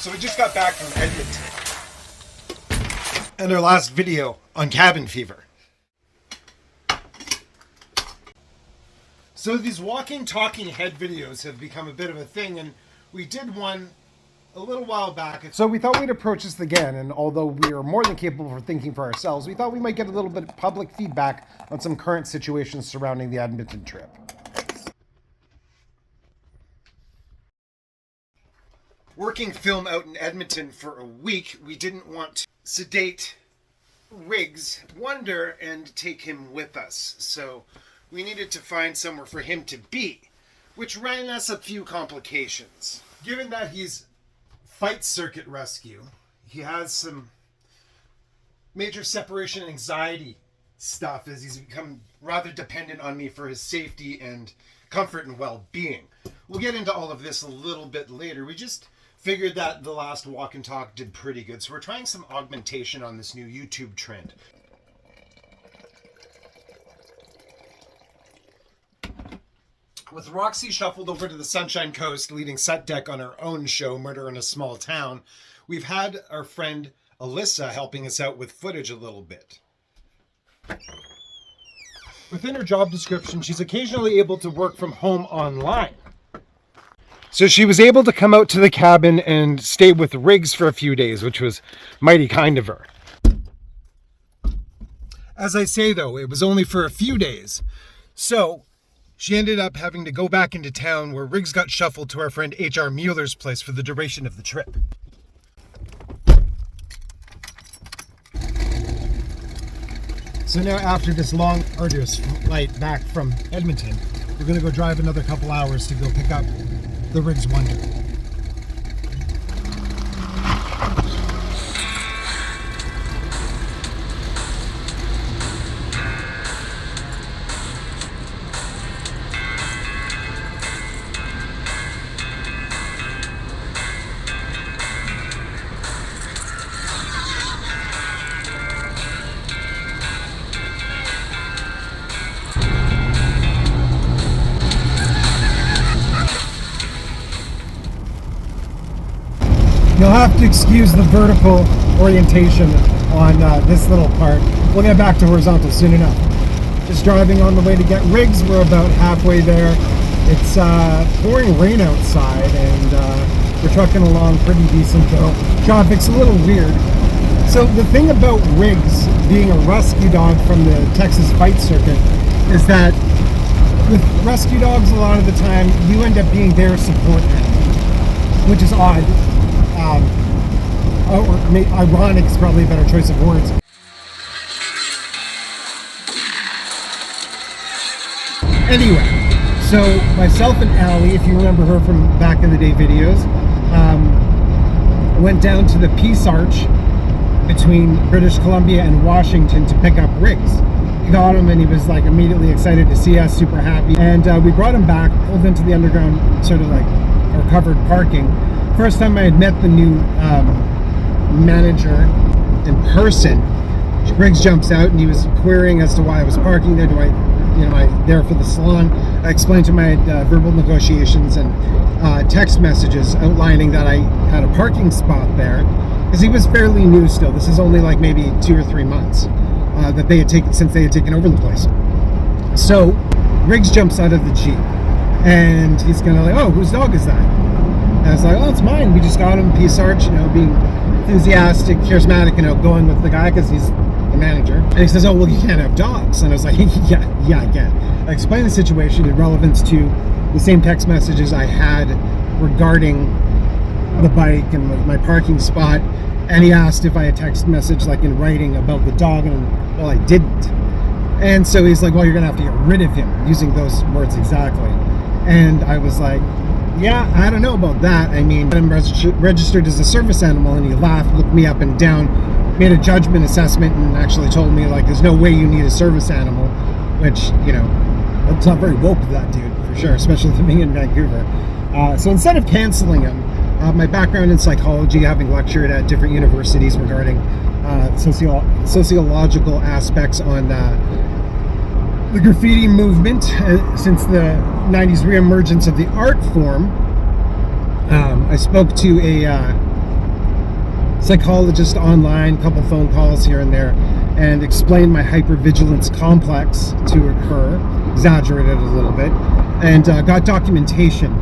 So we just got back from Edmonton. And our last video on cabin fever. So these walking, talking head videos have become a bit of a thing, and we did one a little while back. So we thought we'd approach this again, and although we are more than capable of thinking for ourselves, we thought we might get a little bit of public feedback on some current situations surrounding the Edmonton trip. Working film out in Edmonton for a week, we didn't want to sedate Riggs Wonder and take him with us. So we needed to find somewhere for him to be, which ran us a few complications. Given that he's fight circuit rescue, he has some major separation anxiety stuff as he's become rather dependent on me for his safety and comfort and well-being. We'll get into all of this a little bit later. We just figured that the last walk and talk did pretty good, so we're trying some augmentation on this new YouTube trend. With Roxy shuffled over to the Sunshine Coast, leading set deck on our own show, Murder in a Small Town, we've had our friend Alyssa helping us out with footage a little bit. Within her job description, she's occasionally able to work from home online. So she was able to come out to the cabin and stay with Riggs for a few days, which was mighty kind of her. As I say, though, it was only for a few days. So she ended up having to go back into town where Riggs got shuffled to our friend H.R. Mueller's place for the duration of the trip. So now after this long, arduous flight back from Edmonton, we're going to go drive another couple hours to go pick up the Riggs Wonder. You'll have to excuse the vertical orientation on this little part. We'll get back to horizontal soon enough. Just driving on the way to get Riggs. We're about halfway there. It's pouring rain outside, and we're trucking along pretty decent though. Traffic's a little weird. So the thing about Riggs being a rescue dog from the Texas fight circuit is that with rescue dogs, a lot of the time you end up being their support animal, which is odd. Or ironic is probably a better choice of words. Anyway, so myself and Allie, if you remember her from back in the day videos, went down to the Peace Arch between British Columbia and Washington to pick up Riggs. We got him and he was like immediately excited to see us, super happy. And we brought him back, pulled into the underground, sort of like our covered parking. First time I had met the new manager in person, Riggs jumps out and he was querying as to why I was parking there. There for the salon. I explained to him I had verbal negotiations and text messages outlining that I had a parking spot there because he was fairly new still. This is only like maybe 2 or 3 months that they had taken since they had taken over the place. So Riggs jumps out of the Jeep and he's kind of like, "Oh, whose dog is that?" And I was like, "Oh, it's mine. We just got him, Peace Arch, being enthusiastic, charismatic, and outgoing with the guy because he's the manager." And he says, "Oh, well, you can't have dogs." And I was like, yeah, I can. I explained the situation in relevance to the same text messages I had regarding the bike and my parking spot. And he asked if I had text message like in writing about the dog, and well, I didn't. And so he's like, "Well, you're gonna have to get rid of him," using those words exactly. And I was like, "Yeah, I don't know about that. I mean, I'm registered as a service animal." And he laughed, looked me up and down, made a judgment assessment, and actually told me like, "There's no way you need a service animal," which, it's not very woke of that dude for sure, especially being in Vancouver. So instead of canceling him, my background in psychology, having lectured at different universities regarding sociological aspects on the graffiti movement since the 90s reemergence of the art form, I spoke to a psychologist online, a couple phone calls here and there, and explained my hypervigilance complex to her, exaggerated a little bit, and got documentation.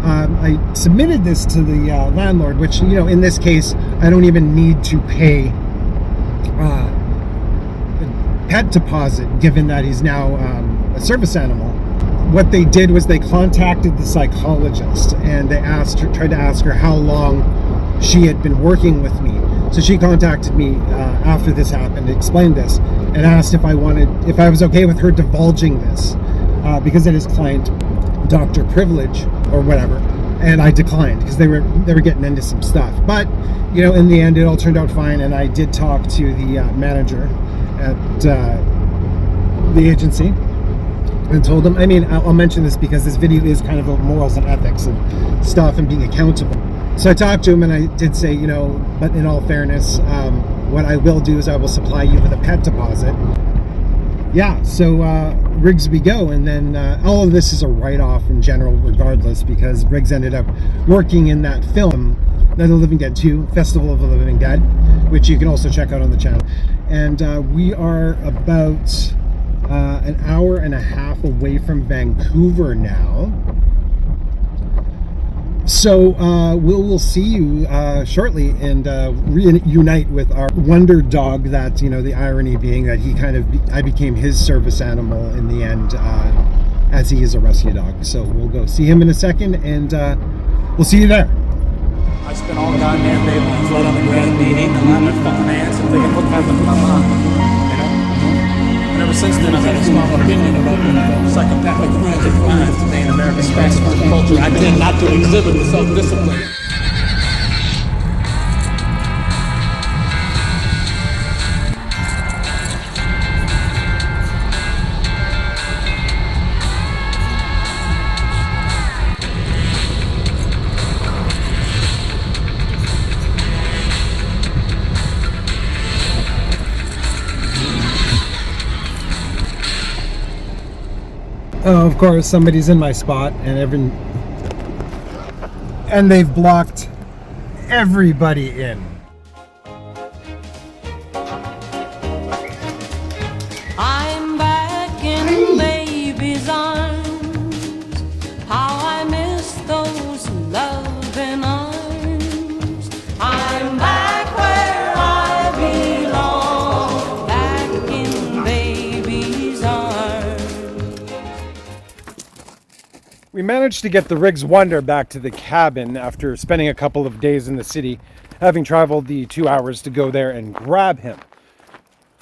I submitted this to the landlord, which, in this case, I don't even need to pay a pet deposit, given that he's now a service animal. What they did was they contacted the psychologist, and they tried to ask her how long she had been working with me. So she contacted me after this happened, explained this, and asked if I was okay with her divulging this, because it is client doctor privilege or whatever. And I declined because they were getting into some stuff. But in the end, it all turned out fine, and I did talk to the manager at the agency and told him. I'll mention this because this video is kind of about morals and ethics and stuff and being accountable. So I talked to him, and I did say, but in all fairness, what I will do is I will supply you with a pet deposit. Yeah, so Riggs we go, and then all of this is a write-off in general regardless, because Riggs ended up working in that film, Night of the Living Dead 2, Festival of the Living Dead, which you can also check out on the channel. And we are about an hour and a half away from Vancouver now. So we'll see you shortly and reunite with our wonder dog. That, the irony being that I became his service animal in the end, as he is a rescue dog. So we'll go see him in a second, and we'll see you there. I spent all goddamn day lying flat on the ground being eaten alive by fucking ants and thinking, what happened to my mom? And ever since then, I've had a strong opinion about psychopathic frantic crimes today in American fast food culture. I tend not to exhibit the self-discipline. Oh, of course, somebody's in my spot, and they've blocked everybody in. I'm back in baby's arms. How I miss those loving arms. I'm back where I belong, back in baby's arms. We managed to get the Riggs Wonder back to the cabin after spending a couple of days in the city, having traveled the 2 hours to go there and grab him.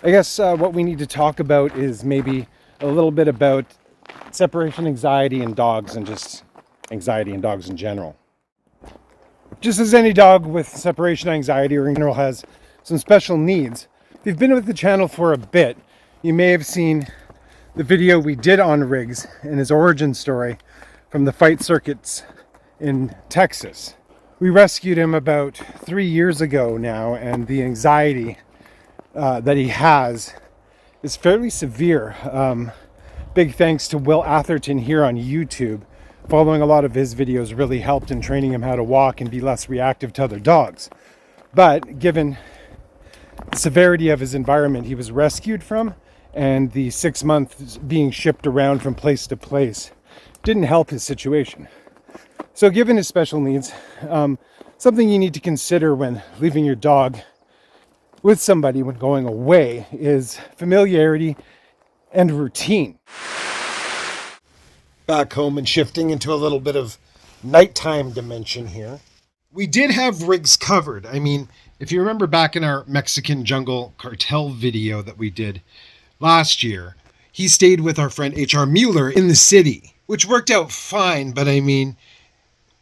I guess what we need to talk about is maybe a little bit about separation anxiety in dogs, and just anxiety in dogs in general. Just as any dog with separation anxiety or in general has some special needs, if you've been with the channel for a bit, you may have seen the video we did on Riggs and his origin story from the fight circuits in Texas. We rescued him about 3 years ago now, and the anxiety that he has is fairly severe. Big thanks to Will Atherton here on YouTube. Following a lot of his videos really helped in training him how to walk and be less reactive to other dogs. But given the severity of his environment he was rescued from, and the 6 months being shipped around from place to place, didn't help his situation. So given his special needs, something you need to consider when leaving your dog with somebody when going away is familiarity and routine. Back home and shifting into a little bit of nighttime dimension here. We did have Riggs covered. If you remember back in our Mexican jungle cartel video that we did last year, he stayed with our friend H.R. Mueller in the city, which worked out fine, but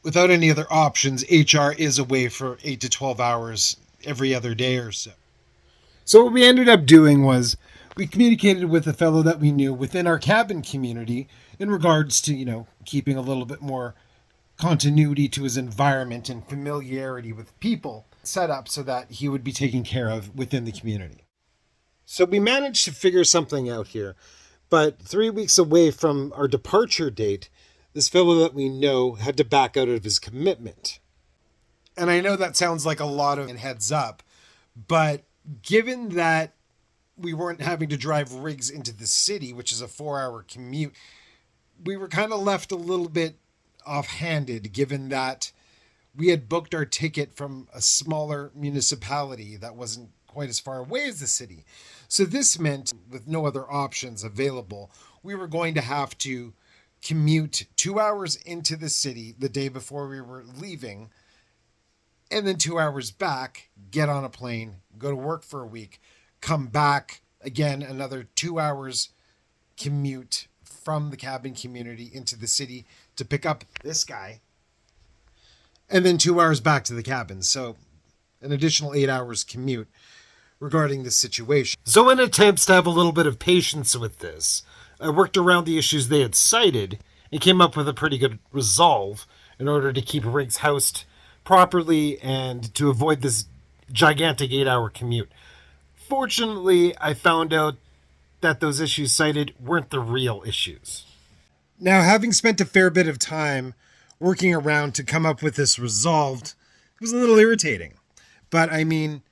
without any other options, HR is away for 8 to 12 hours every other day or so. So what we ended up doing was we communicated with a fellow that we knew within our cabin community in regards to, keeping a little bit more continuity to his environment and familiarity with people set up so that he would be taken care of within the community. So we managed to figure something out here. But 3 weeks away from our departure date, this fellow that we know had to back out of his commitment. And I know that sounds like a lot of heads up, but given that we weren't having to drive rigs into the city, which is a 4-hour commute, we were kind of left a little bit offhanded, given that we had booked our ticket from a smaller municipality that wasn't quite as far away as the city. So this meant, with no other options available, we were going to have to commute 2 hours into the city the day before we were leaving, and then 2 hours back, get on a plane, go to work for a week, come back, again, another 2 hours commute from the cabin community into the city to pick up this guy, and then 2 hours back to the cabin. So an additional 8 hours commute regarding this situation. So in attempts to have a little bit of patience with this, I worked around the issues they had cited and came up with a pretty good resolve in order to keep rigs housed properly and to avoid this gigantic 8-hour commute. Fortunately, I found out that those issues cited weren't the real issues. Now, having spent a fair bit of time working around to come up with this resolved, it was a little irritating. But I mean,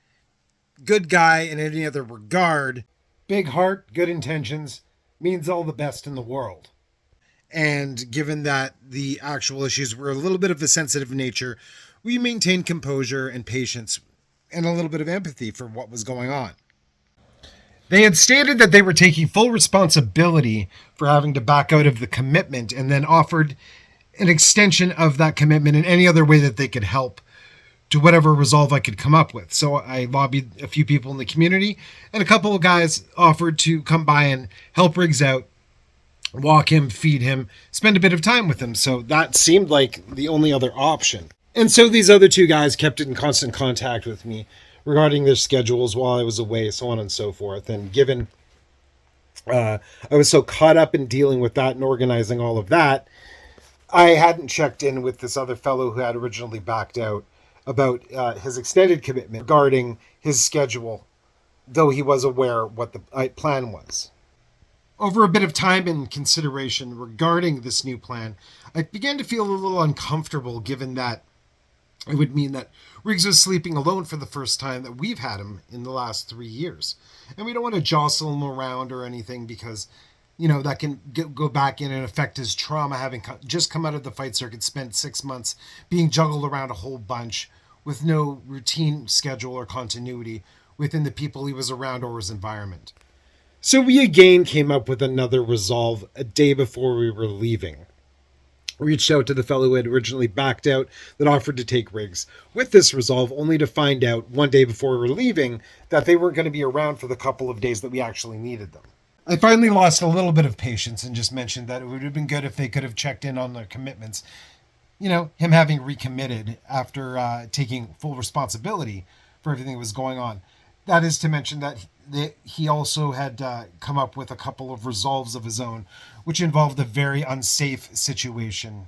good guy in any other regard, big heart, good intentions, means all the best in the world. And given that the actual issues were a little bit of a sensitive nature, we maintained composure and patience and a little bit of empathy for what was going on. They had stated that they were taking full responsibility for having to back out of the commitment and then offered an extension of that commitment in any other way that they could help to whatever resolve I could come up with. So I lobbied a few people in the community, and a couple of guys offered to come by and help Riggs out, walk him, feed him, spend a bit of time with him. So that seemed like the only other option. And so these other two guys kept in constant contact with me regarding their schedules while I was away, so on and so forth. And given I was so caught up in dealing with that and organizing all of that, I hadn't checked in with this other fellow who had originally backed out about his extended commitment regarding his schedule, though he was aware what the plan was. Over a bit of time and consideration regarding this new plan, I began to feel a little uncomfortable, given that it would mean that Riggs was sleeping alone for the first time that we've had him in the last 3 years. And we don't want to jostle him around or anything because, you know, that can go back in and affect his trauma, having just come out of the fight circuit, spent 6 months being juggled around a whole bunch with no routine schedule or continuity within the people he was around or his environment. So we again came up with another resolve a day before we were leaving. Reached out to the fellow who had originally backed out that offered to take Riggs with this resolve, only to find out one day before we were leaving that they weren't going to be around for the couple of days that we actually needed them. I finally lost a little bit of patience and just mentioned that it would have been good if they could have checked in on their commitments. You know, him having recommitted after taking full responsibility for everything that was going on. That is to mention that he also had come up with a couple of resolves of his own, which involved a very unsafe situation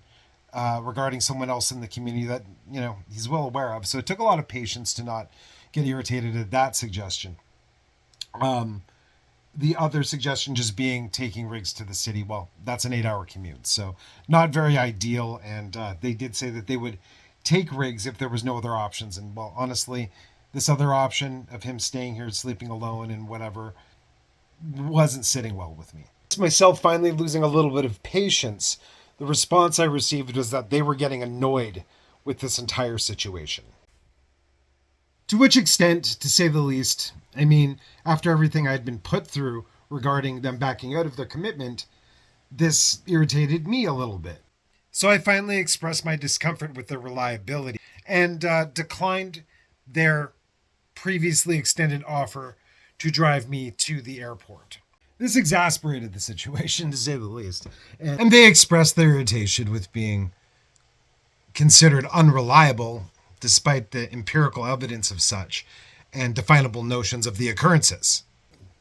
regarding someone else in the community that, you know, he's well aware of. So it took a lot of patience to not get irritated at that suggestion. The other suggestion just being taking Riggs to the city. Well, that's an 8-hour commute, so not very ideal. And they did say that they would take Riggs if there was no other options. And well, honestly, this other option of him staying here, sleeping alone and whatever, wasn't sitting well with me. Myself finally losing a little bit of patience, the response I received was that they were getting annoyed with this entire situation. To which extent, to say the least, I mean, after everything I had been put through regarding them backing out of their commitment, this irritated me a little bit. So I finally expressed my discomfort with their reliability and declined their previously extended offer to drive me to the airport. This exasperated the situation, to say the least. And they expressed their irritation with being considered unreliable, despite the empirical evidence of such and definable notions of the occurrences.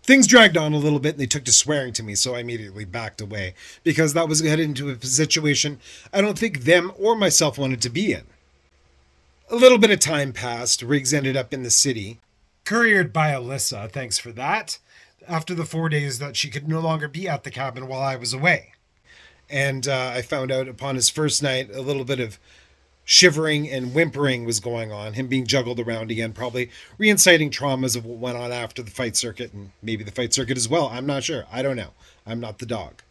Things dragged on a little bit and they took to swearing to me, so I immediately backed away because that was headed into a situation I don't think them or myself wanted to be in. A little bit of time passed. Riggs ended up in the city, couriered by Alyssa, thanks for that, after the 4 days that she could no longer be at the cabin while I was away. And I found out upon his first night a little bit of shivering and whimpering was going on, him being juggled around again, probably reinciting traumas of what went on after the fight circuit, and maybe the fight circuit as well. I'm not sure. I don't know. I'm not the dog.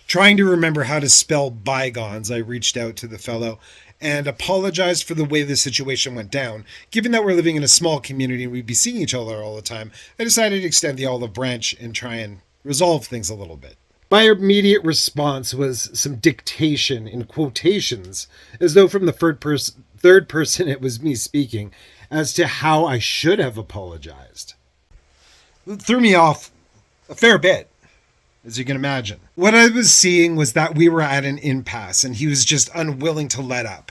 Trying to remember how to spell bygones, I reached out to the fellow and apologized for the way the situation went down. Given that we're living in a small community and we'd be seeing each other all the time, I decided to extend the olive branch and try and resolve things a little bit. My immediate response was some dictation in quotations, as though from the third person it was me speaking, as to how I should have apologized. It threw me off a fair bit, as you can imagine. What I was seeing was that we were at an impasse and he was just unwilling to let up.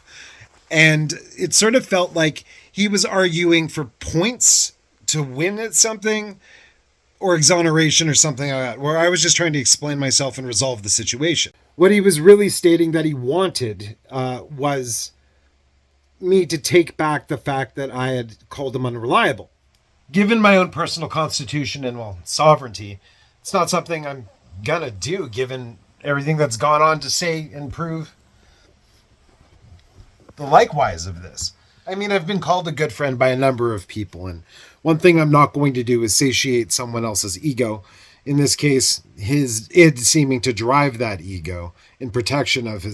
And it sort of felt like he was arguing for points to win at something, or exoneration or something like that, where I was just trying to explain myself and resolve the situation. What he was really stating that he wanted was me to take back the fact that I had called him unreliable. Given my own personal constitution and, well, sovereignty, it's not something I'm gonna do, given everything that's gone on to say and prove the likewise of this. I mean, I've been called a good friend by a number of people, and one thing I'm not going to do is satiate someone else's ego. In this case, his id seeming to drive that ego in protection of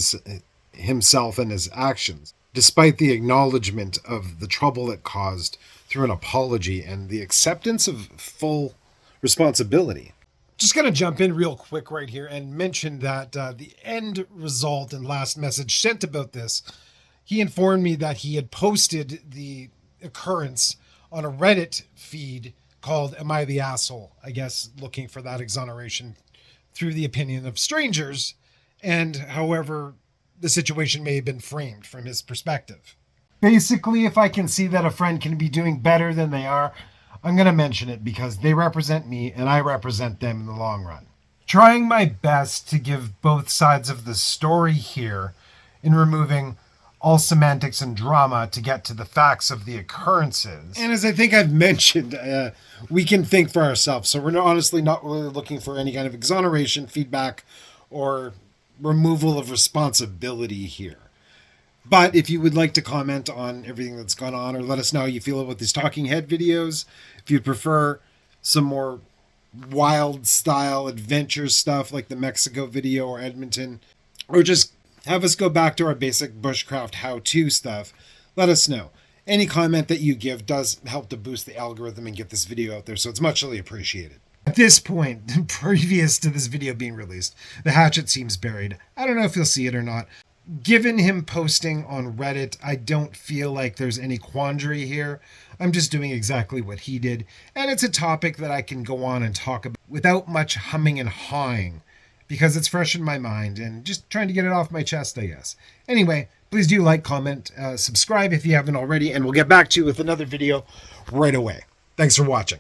himself and his actions, despite the acknowledgement of the trouble it caused through an apology and the acceptance of full responsibility. Just going to jump in real quick right here and mention that the end result and last message sent about this, he informed me that he had posted the occurrence on a Reddit feed called Am I the Asshole? I guess looking for that exoneration through the opinion of strangers, and however the situation may have been framed from his perspective. Basically, if I can see that a friend can be doing better than they are, I'm going to mention it because they represent me and I represent them in the long run. Trying my best to give both sides of the story here in removing all semantics and drama to get to the facts of the occurrences. And as I think I've mentioned, we can think for ourselves. So we're honestly not really looking for any kind of exoneration, feedback, or removal of responsibility here. But if you would like to comment on everything that's gone on, or let us know how you feel about these talking head videos, if you'd prefer some more wild style adventure stuff like the Mexico video or Edmonton, or just have us go back to our basic bushcraft how-to stuff, let us know. Any comment that you give does help to boost the algorithm and get this video out there, so it's muchly appreciated. At this point, previous to this video being released, the hatchet seems buried. I don't know if you'll see it or not. Given him posting on Reddit, I don't feel like there's any quandary here. I'm just doing exactly what he did, and it's a topic that I can go on and talk about without much humming and hawing, because it's fresh in my mind and just trying to get it off my chest, I guess. Anyway, please do like, comment, subscribe if you haven't already, and we'll get back to you with another video right away. Thanks for watching.